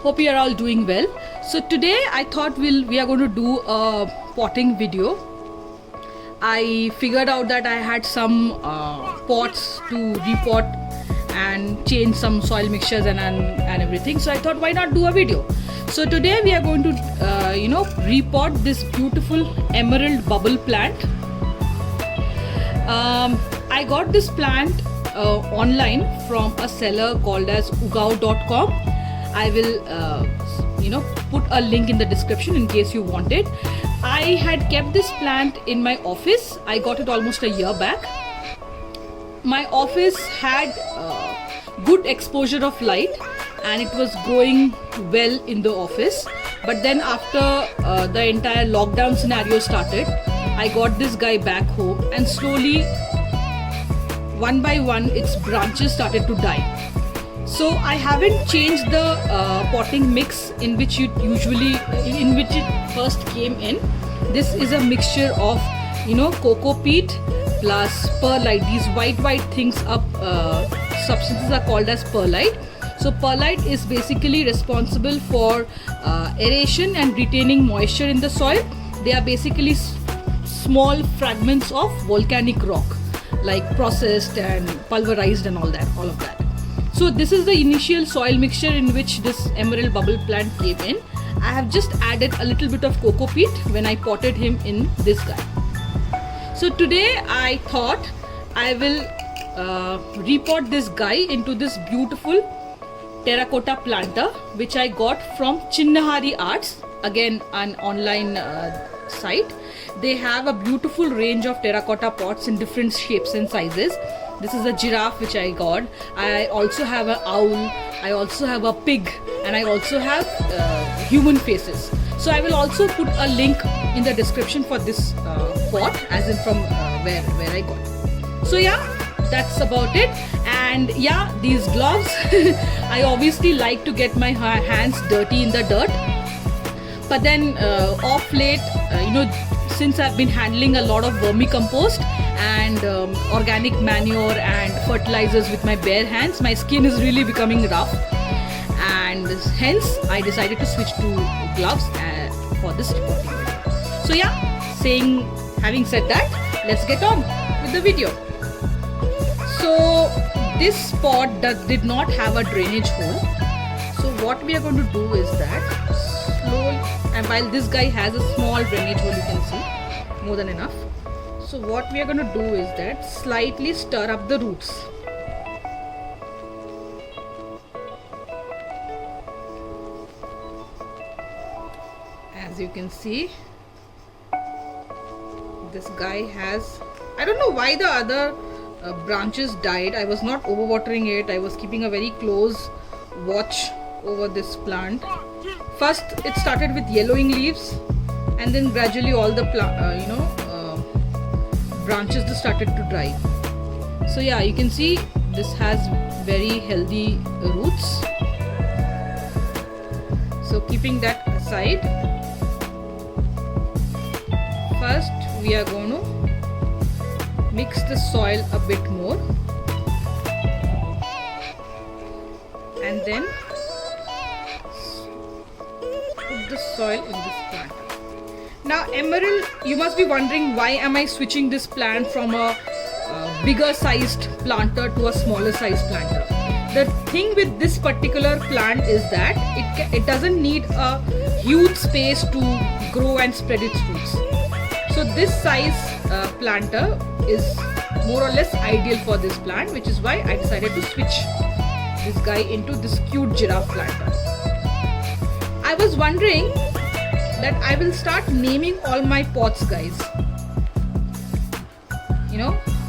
Hope you are all doing well. So today I thought we are going to do a potting video. I figured out that I had some pots to repot and change some soil mixtures and everything. So I thought, why not do a video? So today we are going to repot this beautiful emerald bubble plant. I got this plant online from a seller called as ugao.com. I will put a link in the description in case you want it. I had kept this plant in my office. I got it almost a year back. My office had good exposure of light and it was growing well in the office. But then after the entire lockdown scenario started, I got this guy back home and slowly, one by one, its branches started to die. So I haven't changed the potting mix in which it first came in. This is a mixture of coco peat plus perlite. These white things substances are called as perlite. So perlite is basically responsible for aeration and retaining moisture in the soil. They are basically small fragments of volcanic rock, like processed and pulverized and all of that. So this is the initial soil mixture in which this emerald bubble plant came in. I have just added a little bit of coco peat when I potted him in this guy. So today I thought I will repot this guy into this beautiful terracotta planter which I got from Chinnahari Arts, again an online site. They have a beautiful range of terracotta pots in different shapes and sizes. This is a giraffe which I got. I also have an owl, I also have a pig, and I also have human faces. So I will also put a link in the description for this pot, as in from where I got it. So yeah, that's about it. And yeah, these gloves, I obviously like to get my hands dirty in the dirt. But then off late, since I've been handling a lot of vermicompost and organic manure and fertilizers with my bare hands, my skin is really becoming rough, and hence I decided to switch to gloves for this reporting video. So yeah, having said that, let's get on with the video. So this pot did not have a drainage hole. So what we are going to do is that slowly, and while this guy has a small drainage hole, you can see, more than enough. So what we are going to do is that slightly stir up the roots. As you can see, this guy has, I don't know why the other branches died. I was not overwatering it. I was keeping a very close watch over this plant. First it started with yellowing leaves, and then gradually all the branches just started to dry. So yeah, you can see this has very healthy roots. So keeping that aside, first we are going to mix the soil a bit more, and then put the soil in this plant. Now emerald, you must be wondering, why am I switching this plant from a bigger sized planter to a smaller sized planter? The thing with this particular plant is that it doesn't need a huge space to grow and spread its roots. So this size planter is more or less ideal for this plant, which is why I decided to switch this guy into this cute giraffe planter. I was wondering that I will start naming all my pots, guys,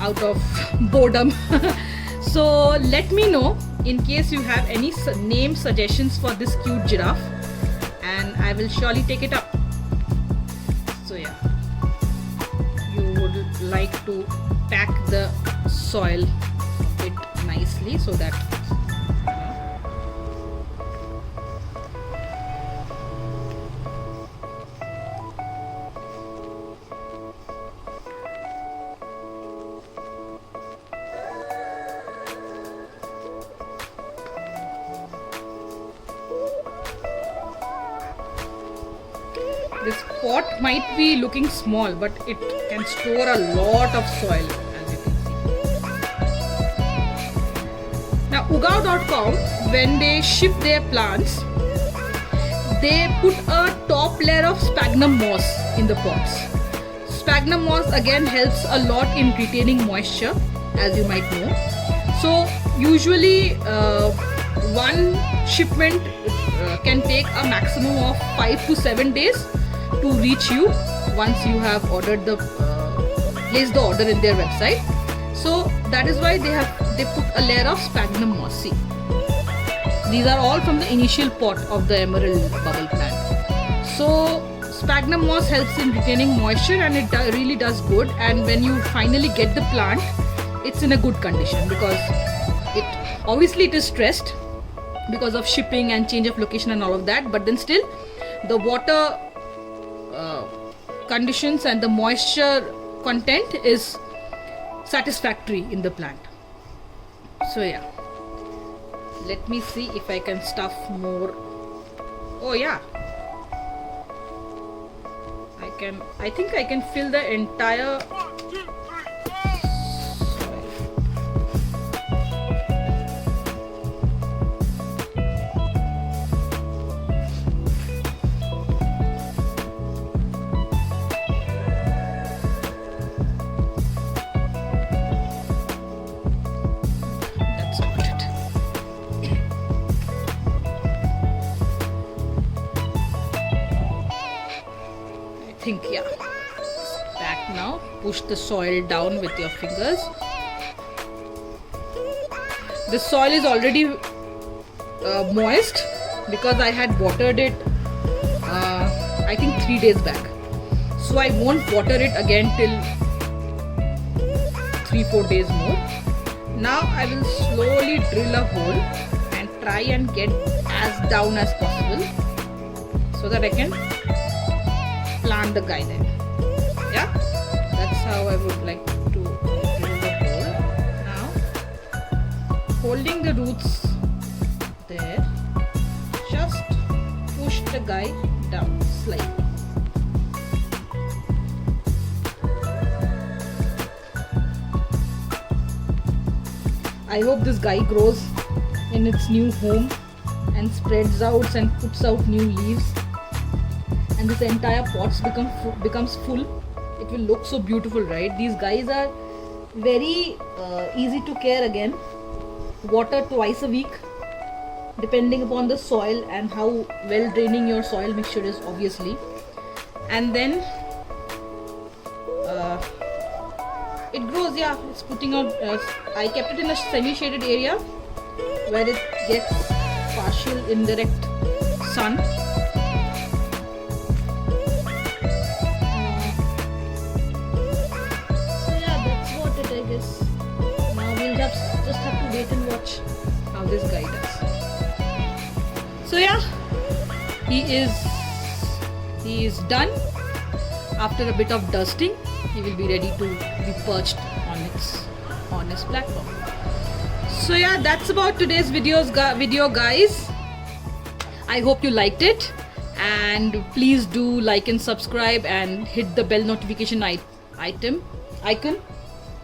out of boredom. So let me know in case you have any name suggestions for this cute giraffe, and I will surely take it up. So yeah, you would like to pack the soil a bit nicely so that This pot might be looking small, but it can store a lot of soil, as you can see. Now Ugao.com, when they ship their plants, they put a top layer of sphagnum moss in the pots. Sphagnum moss again helps a lot in retaining moisture, as you might know. So usually one shipment can take a maximum of 5 to 7 days to reach you once you have ordered the placed the order in their website. So that is why they put a layer of sphagnum moss. See, these are all from the initial pot of the emerald bubble plant. So sphagnum moss helps in retaining moisture, and it really does good. And when you finally get the plant, it's in a good condition, because it is stressed because of shipping and change of location and all of that, but then still the water conditions and the moisture content is satisfactory in the plant. So yeah, let me see if I can stuff more. Oh yeah, I think I can fill the entire yeah. Back now. Push the soil down with your fingers. The soil is already moist because I had watered it I think 3 days back. So I won't water it again till 3-4 days more. Now I will slowly drill a hole and try and get as down as possible so that I can plant the guy there. Yeah, that's how I would like to drill the hole. Now, holding the roots there, just push the guy down slightly. I hope this guy grows in its new home and spreads out and puts out new leaves, and this entire pot becomes full. It will look so beautiful, right? These guys are very easy to care again. Water twice a week, depending upon the soil and how well draining your soil mixture is, obviously. And then it grows. Yeah, it's putting out. I kept it in a semi-shaded area where it gets partial indirect sun. Now we'll just have to wait and watch how this guy does. So yeah, he is done. After a bit of dusting, he will be ready to be perched on his platform. So yeah, that's about today's video guys. I hope you liked it, and please do like and subscribe and hit the bell notification icon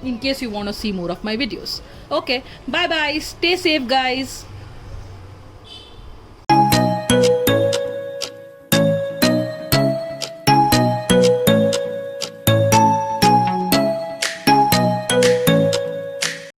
in case you want to see more of my videos. Okay, bye bye. Stay safe, guys.